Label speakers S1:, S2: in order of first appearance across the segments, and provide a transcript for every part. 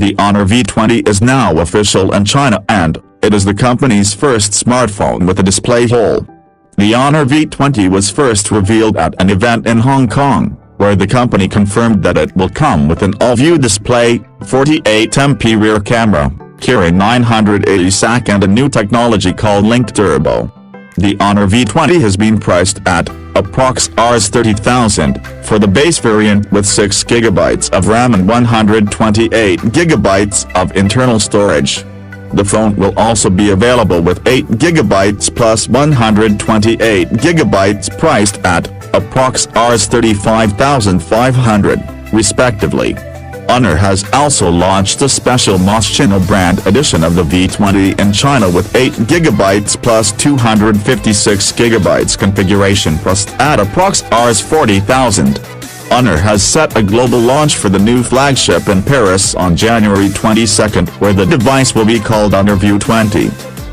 S1: The Honor V20 is now official in China and it is the company's first smartphone with a display hole. The Honor V20 was first revealed at an event in Hong Kong, where the company confirmed that it will come with an all-view display, 48MP rear camera, Kirin 980 SAC and a new technology called Link Turbo. The Honor V20 has been priced at approx $30,000 for the base variant with 6GB of RAM and 128GB of internal storage. The phone will also be available with 8GB plus 128GB priced at approx $35,500, respectively. Honor has also launched a special Moschino brand edition of the V20 in China with 8GB plus 256GB configuration priced at approx $40,000. Honor has set a global launch for the new flagship in Paris on January 22, where the device will be called Honor V20.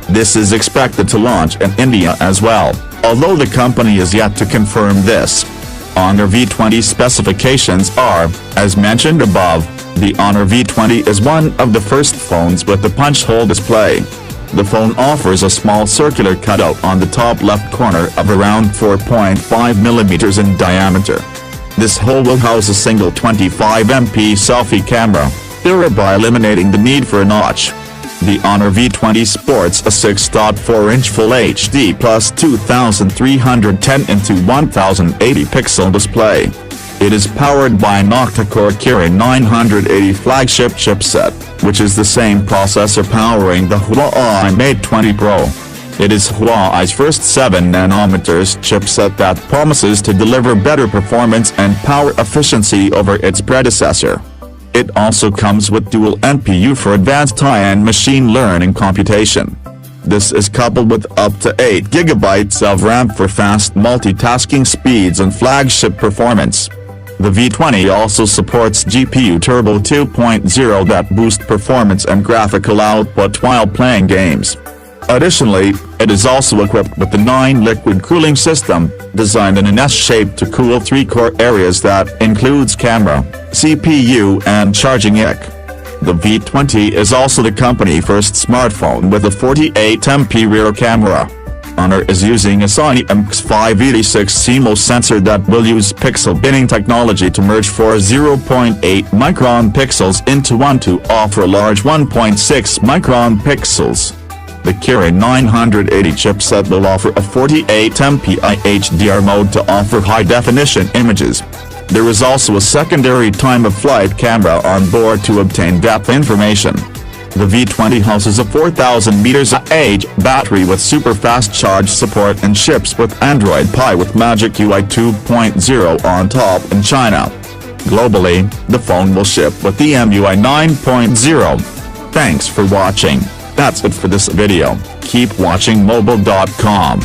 S1: This is expected to launch in India as well, although the company is yet to confirm this. Honor V20 specifications are, as mentioned above, the Honor V20 is one of the first phones with the punch-hole display. The phone offers a small circular cutout on the top left corner of around 4.5mm in diameter. This hole will house a single 25MP selfie camera, thereby eliminating the need for a notch. The Honor V20 sports a 6.4-inch Full HD plus 2310 into 1080 pixel display. It is powered by an octa-core Kirin 980 flagship chipset, which is the same processor powering the Huawei Mate 20 Pro. It is Huawei's first 7nm chipset that promises to deliver better performance and power efficiency over its predecessor. It also comes with dual NPU for advanced high-end machine learning computation. This is coupled with up to 8GB of RAM for fast multitasking speeds and flagship performance. The V20 also supports GPU Turbo 2.0 that boosts performance and graphical output while playing games. Additionally, it is also equipped with the 9-liquid cooling system, designed in an S-shape to cool 3 core areas that includes camera, CPU and charging IC. The V20 is also the company's first smartphone with a 48MP rear camera. Honor is using a Sony IMX586 CMOS sensor that will use pixel binning technology to merge 4 0.8-micron pixels into one to offer a large 1.6-micron pixels. The Kirin 980 chipset will offer a 48MP HDR mode to offer high-definition images. There is also a secondary time-of-flight camera on board to obtain depth information. The V20 houses a 4,000 mAh battery with super-fast charge support and ships with Android Pie with Magic UI 2.0 on top in China. Globally, the phone will ship with the MUI 9.0. Thanks for watching. That's it for this video. Keep watching mobile.com.